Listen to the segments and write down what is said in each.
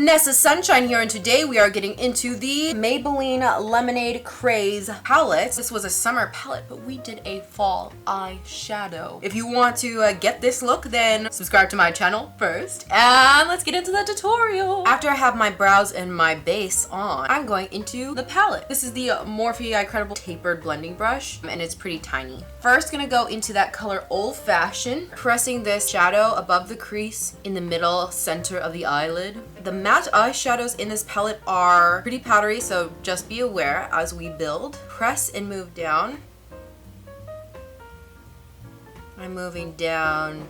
Nessa Sunshine here, and today we are getting into the Maybelline Lemonade Craze Palette. This was a summer palette, but we did a fall eyeshadow. If you want to get this look, then subscribe to my channel first, and let's get into the tutorial. After I have my brows and my base on, I'm going into the palette. This is the Morphe Eyeshadow Tapered Blending Brush, and it's pretty tiny. First, gonna go into that color Old Fashioned, pressing this shadow above the crease in the middle center of the eyelid. The matte eyeshadows in this palette are pretty powdery, so just be aware as we build. Press and move down. I'm moving down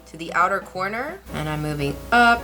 to the outer corner, and I'm moving up.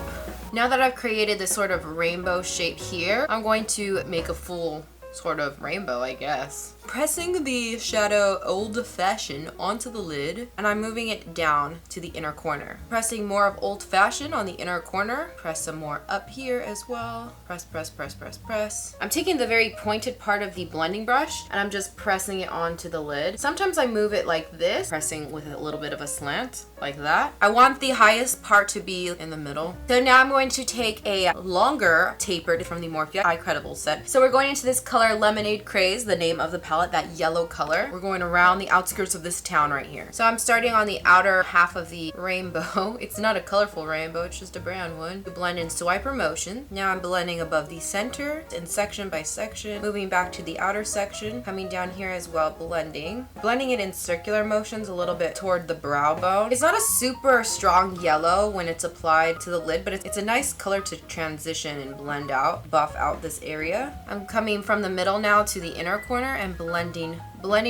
Now that I've created this sort of rainbow shape here, I'm going to make a full sort of rainbow, I guess. Pressing the shadow Old Fashioned onto the lid, and I'm moving it down to the inner corner. Pressing more of Old Fashioned on the inner corner. Press some more up here as well. Press, press, press, press, press. I'm taking the very pointed part of the blending brush, and I'm just pressing it onto the lid. Sometimes I move it like this, pressing with a little bit of a slant, like that. I want the highest part to be in the middle. So now I'm going to take a longer tapered from the Morphe Eyeshadow set. So we're going into this color Lemonade Craze, the name of the palette, that yellow color. We're going around the outskirts of this town right here. So I'm starting on the outer half of the rainbow. It's not a colorful rainbow, it's just a brown one. You blend in swiper motion. Now I'm blending above the center and section by section, moving back to the outer section, coming down here as well, blending it in circular motions a little bit toward the brow bone. It's not a super strong yellow when it's applied to the lid, but it's a nice color to transition and blend out, buff out this area. I'm coming from the middle now to the inner corner and blending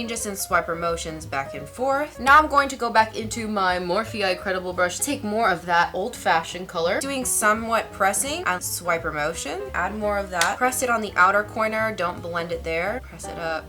just in swiper motions back and forth. Now I'm going to go back into my Morphe Eyeshadow brush, take more of that Old Fashioned color, doing somewhat pressing and swiper motion. Add more of that. Press it on the outer corner, don't blend it there. Press it up.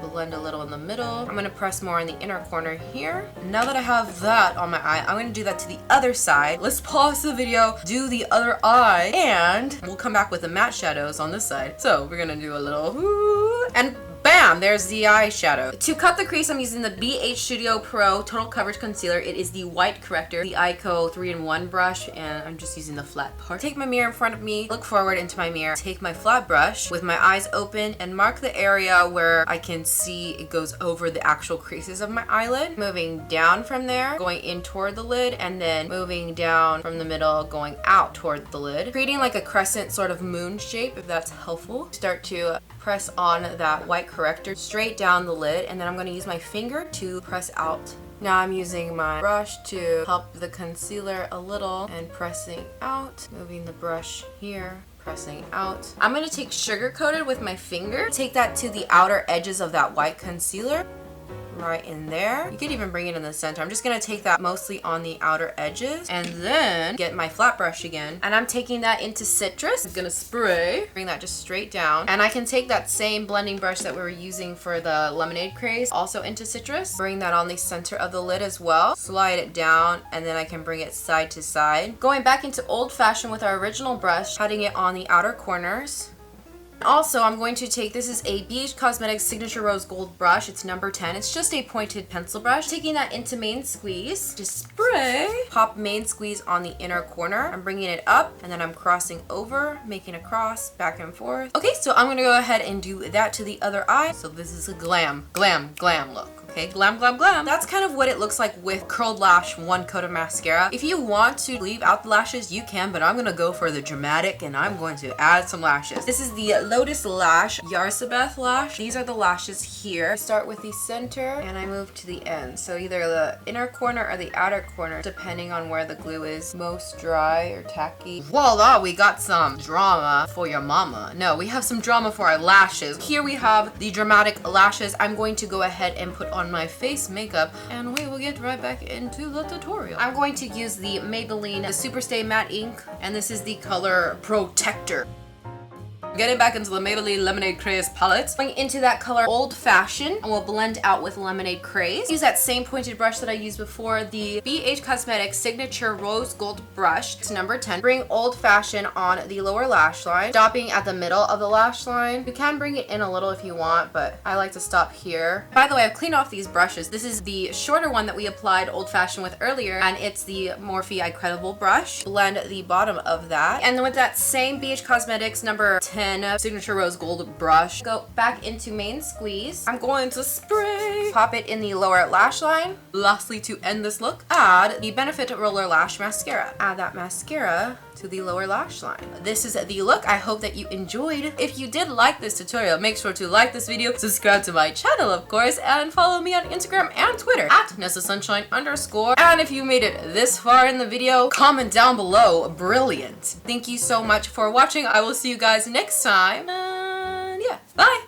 Blend a little in the middle. I'm going to press more in the inner corner here. Now that I have that on my eye, I'm going to do that to the other side. Let's pause the video, do the other eye, and we'll come back with the matte shadows on this side. So we're going to do a little whoo, and bam, there's the eyeshadow. To cut the crease, I'm using the BH Studio Pro Total Coverage Concealer. It is the white corrector, the Eyeko 3-in-1 brush, and I'm just using the flat part. Take my mirror in front of me, look forward into my mirror, take my flat brush with my eyes open, and mark the area where I can see it goes over the actual creases of my eyelid. Moving down from there, going in toward the lid, and then moving down from the middle, going out toward the lid. Creating like a crescent sort of moon shape, if that's helpful. Start to press on that white corrector straight down the lid, and then I'm going to use my finger to press out. Now I'm using my brush to help the concealer a little and pressing out, moving the brush here, pressing out. I'm going to take Sugar Coated with my finger, take that to the outer edges of that white concealer, right in there. You could even bring it in the center. I'm just gonna take that mostly on the outer edges, and then get my flat brush again, and I'm taking that into Citrus. I'm gonna spray, bring that just straight down, and I can take that same blending brush that we were using for the Lemonade Craze also into Citrus, bring that on the center of the lid as well, slide it down, and then I can bring it side to side. Going back into Old Fashioned with our original brush, cutting it on the outer corners. Also, I'm going to take, this is a BH Cosmetics Signature Rose Gold brush. It's number 10. It's just a pointed pencil brush. Taking that into Main Squeeze, just spray. Pop Main Squeeze on the inner corner. I'm bringing it up, and then I'm crossing over, making a cross, back and forth. Okay, so I'm going to go ahead and do that to the other eye. So this is a glam look. Okay, glam, glam, glam. That's kind of what it looks like with curled lash, one coat of mascara. If you want to leave out the lashes, you can, but I'm gonna go for the dramatic, and I'm going to add some lashes. This is the Lotus Lash Yariszbeth lash. These are the lashes here. I start with the center, and I move to the end. So either the inner corner or the outer corner, depending on where the glue is most dry or tacky. Voila, we got some drama for your mama. No, we have some drama for our lashes. Here we have the dramatic lashes. I'm going to go ahead and put on my face makeup, and we will get right back into the tutorial. I'm going to use the Maybelline SUPERSTAY Matte Ink, and this is the color Protector. Getting back into the Maybelline Lemonade Craze Palette. Going into that color Old Fashioned, and we'll blend out with Lemonade Craze. Use that same pointed brush that I used before, the BH Cosmetics Signature Rose Gold Brush. It's number 10. Bring Old Fashioned on the lower lash line, stopping at the middle of the lash line. You can bring it in a little if you want, but I like to stop here. By the way, I've cleaned off these brushes. This is the shorter one that we applied Old Fashioned with earlier, and it's the Morphe Incredible brush. Blend the bottom of that. And then with that same BH Cosmetics number 10 Signature Rose Gold brush, go back into main squeeze. I'm going to spray. Pop it in the lower lash line. Lastly, to end this look, add the Benefit Roller Lash Mascara. Add that mascara to the lower lash line. This is the look. I hope that you enjoyed. If you did like this tutorial, make sure to like this video, subscribe to my channel, of course, and follow me on Instagram and Twitter at @NessaSunshine_. And if you made it this far in the video, comment down below. Brilliant. Thank you so much for watching. I will see you guys next time. And yeah, bye.